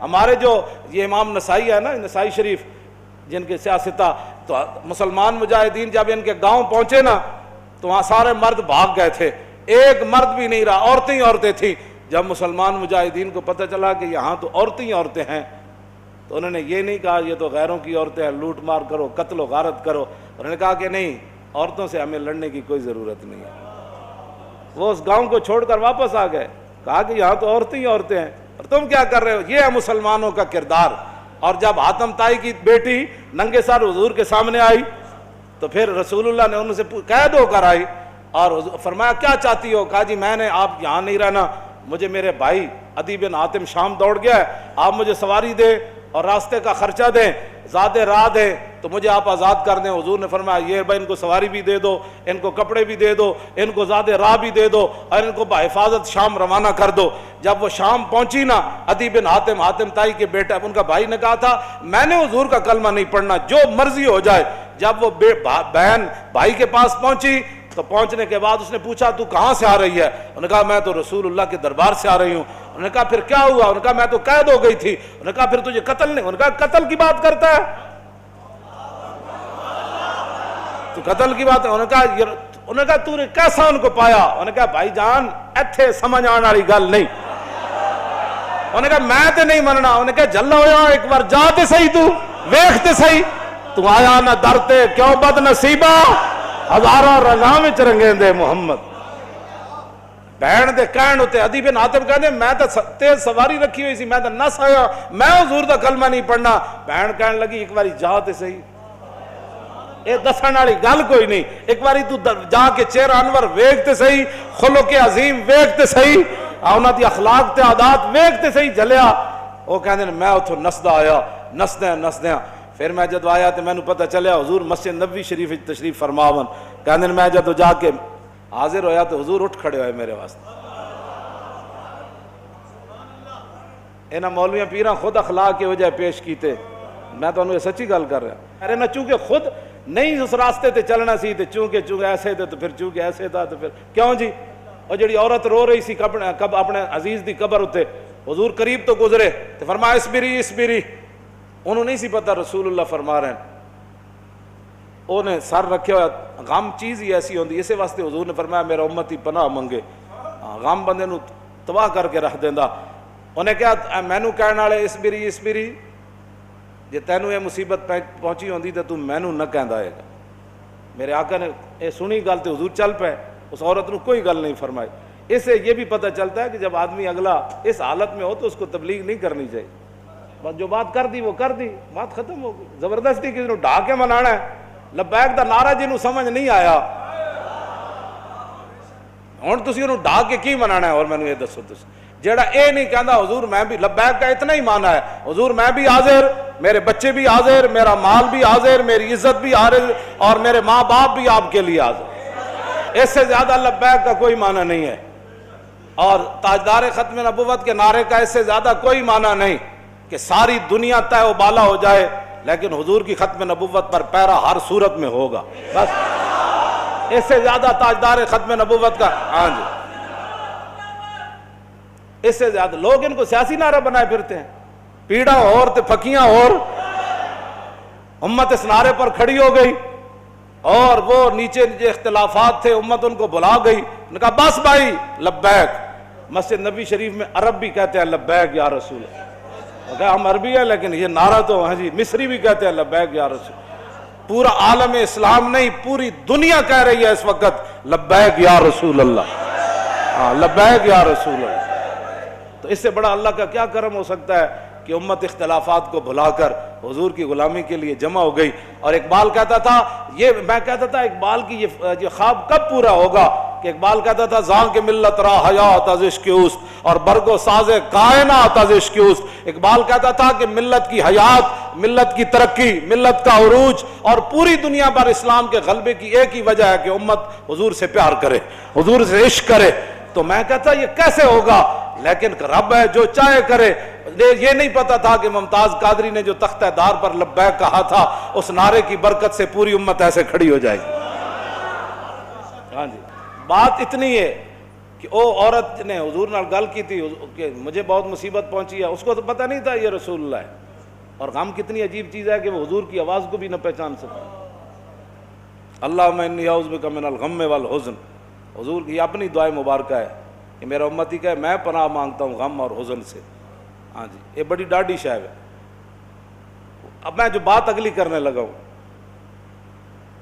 ہمارے جو یہ امام نسائی ہے نا، نسائی شریف جن کے سیاستہ، تو مسلمان مجاہدین جب ان کے گاؤں پہنچے نا تو وہاں سارے مرد بھاگ گئے تھے، ایک مرد بھی نہیں رہا، عورتیں ہی عورتیں تھیں۔ جب مسلمان مجاہدین کو پتہ چلا کہ یہاں تو عورتیں ہی عورتیں ہیں تو انہوں نے یہ نہیں کہا یہ تو غیروں کی عورتیں ہیں، لوٹ مار کرو، قتل و غارت کرو۔ انہوں نے کہا کہ نہیں، عورتوں سے ہمیں لڑنے کی کوئی ضرورت نہیں ہے۔ وہ اس گاؤں کو چھوڑ کر واپس آ گئے، کہا کہ یہاں تو عورتیں ہی عورتیں ہیں اور تم کیا کر رہے ہو۔ یہ ہے مسلمانوں کا کردار۔ اور جب حاتم طائی کی بیٹی ننگے سر حضور کے سامنے آئی تو پھر رسول اللہ نے ان سے قید ہو کر آئی اور فرمایا کیا چاہتی ہو؟ کہا جی میں نے آپ یہاں نہیں رہنا، مجھے میرے بھائی عدی بن حاتم شام دوڑ گیا ہے، آپ مجھے سواری دیں اور راستے کا خرچہ دیں، زیادہ راہ دیں تو مجھے آپ آزاد کر دیں۔ حضور نے فرمایا یہ بھائی ان کو سواری بھی دے دو، ان کو کپڑے بھی دے دو، ان کو زیادہ راہ بھی دے دو اور ان کو بحفاظت شام روانہ کر دو۔ جب وہ شام پہنچی نا، عدی بن حاتم، حاتم طائی کے بیٹا، ان کا بھائی نے کہا تھا میں نے حضور کا کلمہ نہیں پڑھنا، جو مرضی ہو جائے۔ جب وہ بہن بھائی کے پاس پہنچی تو پہنچنے کے بعد اس نے پوچھا تو کہاں سے آ رہی ہے؟ انہوں نے کہا میں تو رسول اللہ کے دربار سے آ رہی ہوں۔ انہوں نے کہا پھر کیا ہوا؟ انہوں نے کہا میں تو قید ہو گئی تھی۔ انہوں نے کہا پھر تجھے قتل نہیں؟ انہوں نے کہا قتل کی بات کرتا ہے تو قتل کی بات ہے۔ انہوں نے کہا تو نے کیسا ان کو پایا؟ انہوں نے کہا بھائی جان ایتھے سمجھ آنے والی گل نہیں۔ انہوں نے کہا میں تے نہیں مننا۔ انہوں نے کہا جلا ہویا ایک بار جا تے صحیح، تو ویکھ تے صحیح، تو آیا نہ درتے کیوں بد نصیبہ، ہزاروں رنگاں وچ رنگیندے محمد۔ بہن دے کہن ہوتے عدی بن حاتم کہندے میں تو تیز سواری رکھی ہوئی سی، میں تو نس آیا، میں حضور دا کلمہ نہیں پڑھنا۔ بہن کہن لگی ایک باری جا تے صحیح، اے دسن والی گل کوئی نہیں، ایک باری تو جا کے چہرہ انور ویکھ تے صحیح، خلق عظیم ویکھ تے صحیح، انہاں دی اخلاق تے عادات ویکھ تے صحیح جلیا۔ وہ کہندے میں اتھوں نسدا آیا، نسدیاں پھر میں جدو آیا تو مینوں پتہ چلیا حضور مسجد نبوی شریف تشریف فرماون۔ کہندے میں جدو جا کے حاضر ہویا تو حضور اٹھ کھڑے ہوئے میرے واسطے۔ انہاں مولویاں پیراں خود اخلاق کے وجہ پیش کیتے، میں تو انہوں سچی گل کر رہا۔ ارے نہ چونکہ خود نہیں اس راستے تے چلنا سی تے چونکہ ایسے تھے تو پھر چونکہ ایسے تھا تو پھر کیوں جی۔ اور جڑی عورت رو رہی سی اپنے عزیز دی قبر اتے، حضور قریب تو گزرے تو فرمایا اسبری، انہوں نہیں سی پتہ رسول اللہ فرما رہے ہیں۔ انہیں سر رکھے ہوا، غم چیز ہی ایسی ہوندی، اسے واسطے حضور نے فرمایا میرا امتی پناہ منگے، غم بندے نو تباہ کر کے رکھ دیندا۔ انہیں کہا مینوں کہنے والے اسبری، جے تینوں یہ مصیبت پہنچی ہوندی تو مینوں نہ کہندا ہے گا۔ میرے آقا نے یہ سنی گل تو حضور چل پے، اس عورت نو کوئی گل نہیں فرمائی۔ اس سے یہ بھی پتہ چلتا ہے کہ جب آدمی اگلا اس حالت میں ہو تو اس کو تبلیغ نہیں کرنی چاہیے، بس جو بات کر دی وہ کر دی، بات ختم ہو گئی۔ زبردستی کسی نے ڈھا کے منانا ہے، لبیک دا نعرہ جنوں سمجھ نہیں آیا ہن تسی انہوں ڈھا کے کی منانا ہے؟ اور میں نے یہ دسو تسی جیڑا اے نہیں کہندا حضور میں بھی لبیک کا اتنا ہی مانا ہے، حضور میں بھی حاضر، میرے بچے بھی حاضر، میرا مال بھی حاضر، میری عزت بھی حاضر اور میرے ماں باپ بھی آپ کے لیے حاضر، اس سے زیادہ لبیک کا کوئی معنی نہیں ہے۔ اور تاجدار ختم نبوت کے نعرے کا اس سے زیادہ کوئی معنی نہیں کہ ساری دنیا تہ و بالا ہو جائے لیکن حضور کی ختم نبوت پر پیرا ہر صورت میں ہوگا، بس اس سے زیادہ تاجدار ختم نبوت کا ہاں جی، اس سے زیادہ لوگ ان کو سیاسی نعرہ بنائے پھرتے ہیں، پیڑا اور تے پھکیاں اور امت اس نعرے پر کھڑی ہو گئی اور وہ نیچے اختلافات تھے امت ان کو بلا گئی، انہوں نے کہا بس بھائی لبیک۔ مسجد نبی شریف میں عرب بھی کہتے ہیں لبیک یا رسول اللہ، ہم عربی ہیں لیکن یہ نعرہ تو ہاں جی مصری بھی کہتے ہیں لبیک یا رسول۔ پورا عالم اسلام نہیں پوری دنیا کہہ رہی ہے اس وقت لبیک یا رسول اللہ، ہاں لبیک یا رسول اللہ۔ تو اس سے بڑا اللہ کا کیا کرم ہو سکتا ہے کہ امت اختلافات کو بھلا کر حضور کی غلامی کے لیے جمع ہو گئی۔ اور اقبال کہتا تھا، میں کہتا تھا اقبال کی یہ خواب کب پورا ہوگا کہ اقبال کہتا تھا زان کے ملت را حیات از عشق اوست اور برگ و ساز کائنات از عشق اوست۔ اقبال کہتا تھا کہ ملت کی حیات، ملت کی ترقی، ملت کا عروج اور پوری دنیا پر اسلام کے غلبے کی ایک ہی وجہ ہے کہ امت حضور سے پیار کرے، حضور سے عشق کرے۔ تو میں کہتا یہ کیسے ہوگا؟ لیکن رب ہے جو چاہے کرے۔ یہ نہیں پتا تھا کہ ممتاز قادری نے جو تختہ دار پر لبیک کہا تھا اس نعرے کی برکت سے پوری امت ایسے کھڑی ہو جائے گی۔ ہاں جی، بات اتنی ہے کہ او عورت نے حضور نال گل کی تھی کہ مجھے بہت مصیبت پہنچی ہے، اس کو تو پتہ نہیں تھا یہ رسول اللہ ہے. اور غم کتنی عجیب چیز ہے کہ وہ حضور کی آواز کو بھی نہ پہچان سکا. اللہم انی اعوذ بک من الغم والحزن، حضور کی اپنی دعائیں مبارکہ ہے کہ میرا امتی کہے میں پناہ مانگتا ہوں غم اور حزن سے. ہاں جی، یہ بڑی ڈاڈی شاید ہے. اب میں جو بات اگلی کرنے لگا ہوں،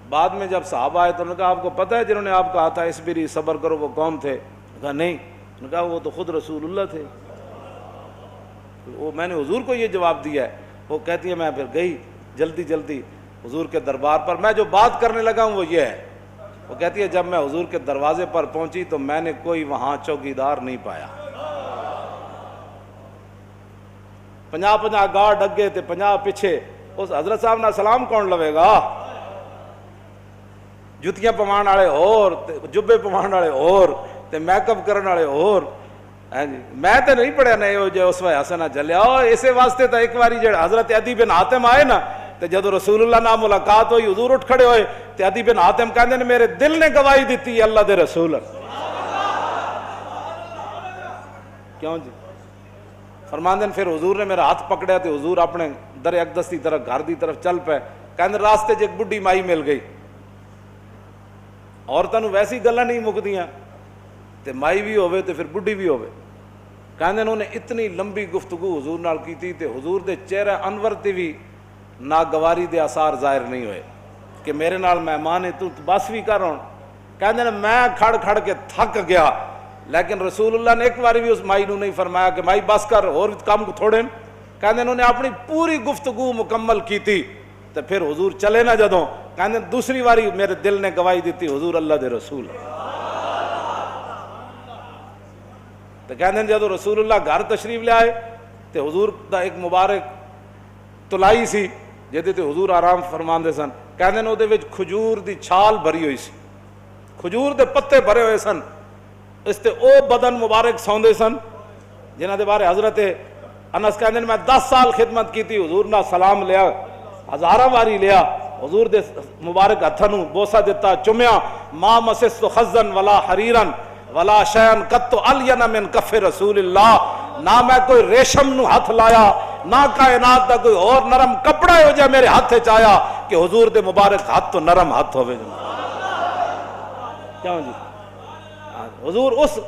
بعد میں جب صحابہ آئے تو انہوں نے کہا آپ کو پتہ ہے جنہوں نے آپ کہا تھا اصبری صبر کرو وہ کون تھے؟ کہا نہیں. انہوں نے کہا وہ تو خود رسول اللہ تھے. وہ میں نے حضور کو یہ جواب دیا ہے. وہ کہتی ہے میں پھر گئی جلدی جلدی حضور کے دربار پر. میں جو بات کرنے لگا ہوں وہ یہ ہے. وہ کہتی ہے جب میں حضور کے دروازے پر پہنچی تو میں نے کوئی وہاں چوکیدار نہیں پایا. 50 گارڈ اگے تے 50 پیچھے. اس حضرت صاحب نے سلام کون لوے گا؟ جتیاں پوان والے اور جبے پوان والے اور تے میک اپ کرنے والے اور. میں تو نہیں پڑھیا نہیں جو اس وقت حسنا چلیا. اسی واسطے تو ایک باری جڑے حضرت عدی بن حاتم آئے نا تے جدو رسول اللہ نال ملاقات ہوئی حضور اٹھ کھڑے ہوئے تے عدی بن حاتم کہندے نے میرے دل نے گواہی دیتی اللہ دے رسول. کیوں جی؟ فرماندے پھر حضور نے میرا ہاتھ پکڑیا تے حضور اپنے در اقدس کی طرف گھر دی طرف چل پے. کہندے راستے چ ایک بڈھی مائی مل گئی. عورتوں نوں ویسی گلاں نہیں مکدیاں تے مائی بھی ہوے تے پھر بڈھی بھی ہوے. کہندے انہوں نے اتنی لمبی گفتگو حضور نال کیتی تے حضور دے چہرہ انور تے بھی ناگواری دے آثار ظاہر نہیں ہوئے کہ میرے نال مہمان ہے تو بس بھی کر. ہوں کہندے نے میں کھڑ کھڑ کے تھک گیا. لیکن رسول اللہ نے ایک باری بھی اس مائی نوں نہیں فرمایا کہ مائی بس کر اور کام تھوڑے. کہندے انہوں نے اپنی پوری گفتگو مکمل کی تھی تو پھر حضور چلے نہ جدوں. کہندے دوسری باری میرے دل نے گواہی دیتی حضور اللہ دے رسول. تو کہندے جدوں رسول اللہ گھر تشریف لے آئے تو حضور دا ایک مبارک تلائی سی جہدے تے حضور آرام فرماندے سن. کہندے نے اودے وچ کھجور دی چھال بھری ہوئی سی، کھجور دے پتے بھرے ہوئے سن. اس تے او بدن مبارک سوندے سن جنہاں دے بارے حضرت انس کہندے نے میں 10 سال خدمت کی تھی. حضور نہ سلام لیا، ہزاراں واری لیا، حضور دے مبارک ہتھاں نوں بوسہ دیتا، چومیا. ما مسست خزن ولا حریرن ولا شیئن قط الین من کف رسول اللہ. نہ میں کوئی ریشم نو ہاتھ لایا نہ کائنات دا کوئی اور نرم کپڑا ہو جائے میرے ہاتھ چ آیا کہ حضور دے مبارک ہاتھ تو نرم ہاتھ ہوے. کیوں جی؟ حضور اس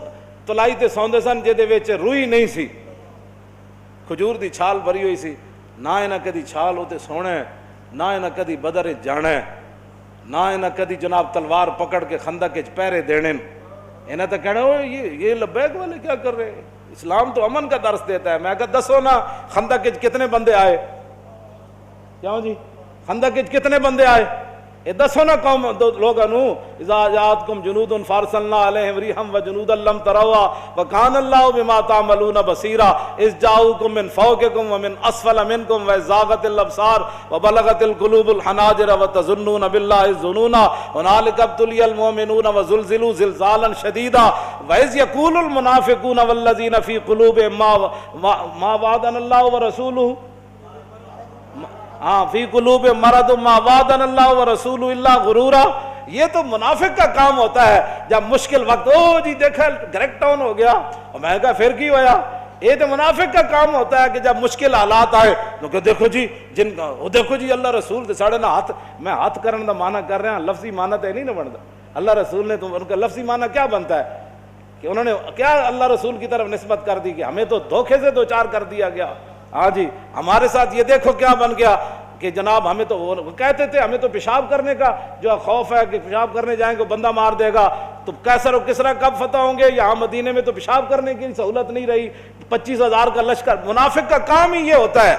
تلائی تے سوندے سن جے دے وچ روئی نہیں سی، کھجور دی چھال بھری ہوئی سی. نہ انہاں کدی چھال ہوتے سونے، نہ انہاں کدی بدر جانے، نہ انہاں کدی جناب تلوار پکڑ کے خندق وچ پہرے دینے. انہاں تو کہنا یہ لبیک والے کیا کر رہے ہیں؟ اسلام تو امن کا درس دیتا ہے. میں کہا دسو نا خندق وچ کتنے بندے آئے؟ کیوں جی؟ خندق وچ کتنے بندے آئے؟ یہ دسو نا قوم لوگوں نو اذا جاءتکم جنود فارسلنا علیہم ریحا وجنودا لم تروها وکان اللہ بما تعملون بصیرا اذ جاءوکم من فوقکم ومن اسفل منکم وزاغت الابصار وبلغت القلوب الحناجر وتظنون باللہ الظنونا هنالک ابتلی المؤمنون وزلزلوا زلزالا شدیدا واذ یقول المنافقون والذین فی قلوبهم ما وعدنا اللہ ورسولہ فی قلوب مرض ما وعدنا اللہ ورسول اللہ غرورا. یہ تو منافق کا کام ہوتا ہے جب مشکل وقت او جی دیکھا گریک ٹاؤن ہو گیا اور میں کہا پھر کی ہویا. یہ تو منافق کا کام ہوتا ہے کہ جب مشکل حالات آئے تو کہ دیکھو جی جن کا وہ دیکھو جی اللہ رسول دے ساڑے نا ہاتھ میں ہاتھ کرنے دا معنی کر رہے ہیں، لفظی معنی تو نہیں نہ بنتا. اللہ رسول نے تو ان کا لفظی معنی کیا بنتا ہے کہ انہوں نے کیا اللہ رسول کی طرف نسبت کر دی کہ ہمیں تو دھوکے سے دو چار کر دیا گیا. ہاں جی ہمارے ساتھ یہ دیکھو کیا بن گیا کہ جناب ہمیں تو وہ کہتے تھے ہمیں تو پیشاب کرنے کا جو خوف ہے کہ پیشاب کرنے جائیں گے بندہ مار دے گا. تو کیسر و کسرا کب فتح ہوں گے؟ یہاں مدینے میں تو پیشاب کرنے کی سہولت نہیں رہی. 25,000 کا لشکر. منافق کا کام ہی یہ ہوتا ہے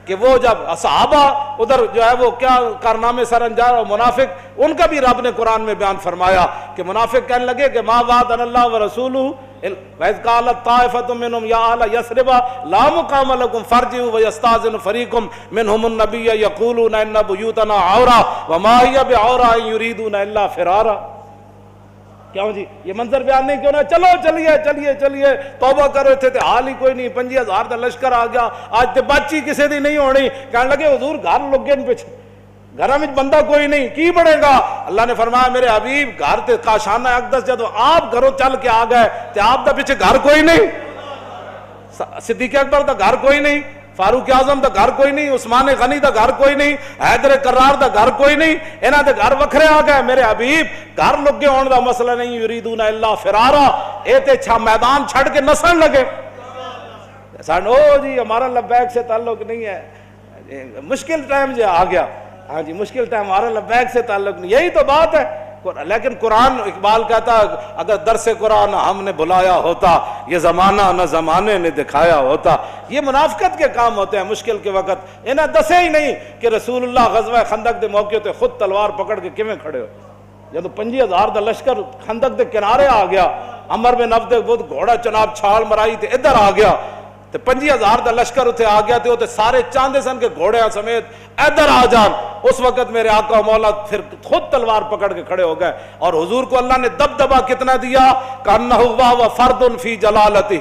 کہ وہ جب صحابہ ادھر جو ہے وہ کیا کارنامے سر انجام، اور منافق ان کا بھی رب نے قرآن میں بیان فرمایا کہ منافق کہنے لگے کہ ما وعدنا اللہ ورسولہ وَإِذْ قَالَتْ طَائِفَةٌ مِّنْهُمْ يَا أَهْلَ يَثْرِبَ لَا مُقَامَ لَكُمْ فَارْجِعُوا وَيَسْتَأْذِنُ فَرِيقٌ مِّنْهُمُ النَّبِيَّ يَقُولُونَ إِنَّ بُيُوتَنَا عَوْرَةٌ وَمَا هِيَ بِعَوْرَةٍ إِن يُرِيدُونَ إِلَّا فِرَارًا. کیوں جی یہ منظر بیان نہیں کیوں نہ چلو چلیے توبہ کرو. تھے حال ہی کوئی نہیں 25,000 کا لشکر آ گیا. آج تے بچی کسی دی نہیں ہونی. کہنے لگے حضور گھر لگے پیچھے گھر میں بندہ کوئی نہیں کی بڑھے گا. اللہ نے فرمایا میرے حبیب گھر تے کاشانہ اقدس جدو آپ گھروں چل کے آ گئے تے آپ دا پیچھے گھر کوئی نہیں, صدیق اکبر دا گھر کوئی نہیں, فاروق اعظم دا گھر کوئی نہیں, عثمان غنی دا گھر کوئی نہیں, حیدر کرار دا گھر کوئی نہیں, انہاں دے گھر وکھرے آ گئے. میرے حبیب گھر لگے ہون دا مسئلہ نہیں, یریدون الا فرارا, اے تے چھا میدان چھڑ کے نسن لگے. او جی ہمارا لبیک سے تعلق نہیں ہے, مشکل ٹائم جو آ گیا, ہاں جی مشکل ٹائم, ہمارا لبیک سے تعلق نہیں, یہی تو بات ہے. لیکن قرآن, اقبال کہتا اگر درس قرآن ہم نے بلایا ہوتا, یہ زمانہ نہ زمانے نے دکھایا ہوتا. یہ منافقت کے کام ہوتے ہیں مشکل کے وقت. انہیں دسے ہی نہیں کہ رسول اللہ غزوہ خندق دے موقع تے خود تلوار پکڑ کے کیویں کھڑے ہو. جب 50,000 دا لشکر خندق دے کنارے آ گیا, عمر بن عبد بود گھوڑا چناب چھال مرائی تے ادھر آ گیا, تے 50,000 دا لشکر اتنے آ گیا تے سارے چاندے سن کے گھوڑیاں سمیت ادھر آ جان. اس وقت میرے آقا و مولا پھر خود تلوار پکڑ کے کھڑے ہو گئے, اور حضور کو اللہ نے دبدبا کتنا دیا, کانہ و فرد فی جلالتہ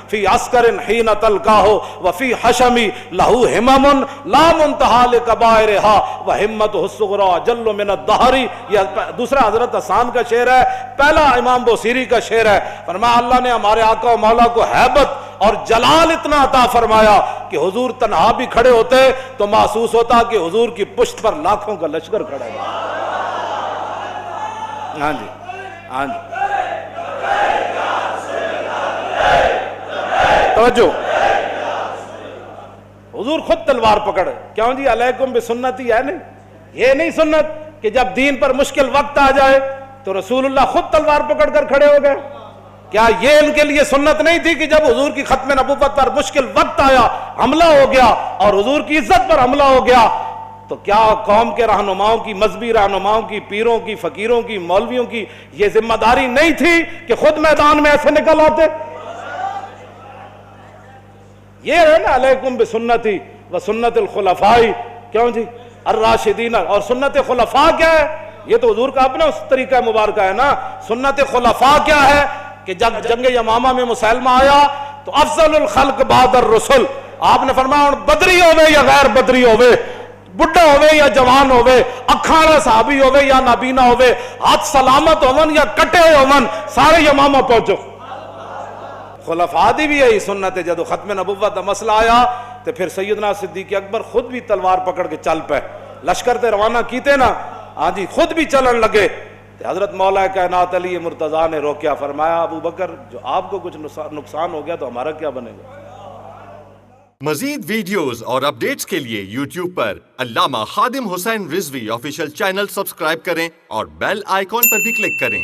فی عسکر حین تلقاہ وفی حشمی لہو ہمم لا منتہا لکبائرہا وہمتہ الصغریٰ جل من الدہر. یہ دوسرا حضرت حسان کا شعر ہے, پہلا امام بوصیری کا شعر ہے. فرمایا اللہ نے ہمارے آقا و مولا کو ہیبت اور جلال اتنا عطا فرمایا کہ حضور تنہا بھی کھڑے ہوتے تو محسوس ہوتا کہ حضور کی پشت پر لاکھوں کا لشکر کھڑا ہے. ہاں جی ہاں جی توجہ, حضور خود تلوار پکڑے. کیوں جی علیکم بسنتی ہے نہیں, یہ نہیں سنت کہ جب دین پر مشکل وقت آ جائے تو رسول اللہ خود تلوار پکڑ کر کھڑے ہو گئے. کیا یہ ان کے لیے سنت نہیں تھی کہ جب حضور کی ختم نبوت پر مشکل وقت آیا, حملہ ہو گیا اور حضور کی عزت پر حملہ ہو گیا, تو کیا قوم کے رہنماؤں کی, مذہبی رہنماؤں کی, پیروں کی, فقیروں کی, مولویوں کی یہ ذمہ داری نہیں تھی کہ خود میدان میں ایسے نکل آتے؟ یہ ہے نا علیکم بسنتی و سنت الخلفاء. کیوں جی الراشدین, اور سنت خلفاء کیا ہے؟ یہ تو حضور کا اپنا اس طریقہ مبارکہ ہے نا. سنت خلفاء کیا ہے کہ جب جنگ یمامہ میں مسلمہ آیا تو افضل الخلق بعد الرسل, آپ نے فرمایا بدری ہوئے یا غیر بدری ہوئے, بڑھا ہوئے یا جوان ہوئے, اکھاڑا صحابی ہوئے یا نابینا ہوئے, ہاتھ سلامت ہوون یا کٹے ہوون, سارے یمامہ پہنچو. خلفاء دی بھی یہی سنت ہے. جدو ختم نبوت کا مسئلہ آیا تو پھر سیدنا صدیق اکبر خود بھی تلوار پکڑ کے چل پے, لشکر تے روانہ کیتے نا, ہاں جی خود بھی چلن لگے. حضرت مولا کائنات علی مرتضیٰ نے روکیا, فرمایا ابو بکر جو آپ کو کچھ نقصان ہو گیا تو ہمارا کیا بنے گا. مزید ویڈیوز اور اپڈیٹس کے لیے یوٹیوب پر علامہ Khadim Hussain Rizvi official channel subscribe کریں اور بیل آئیکن پر بھی کلک کریں.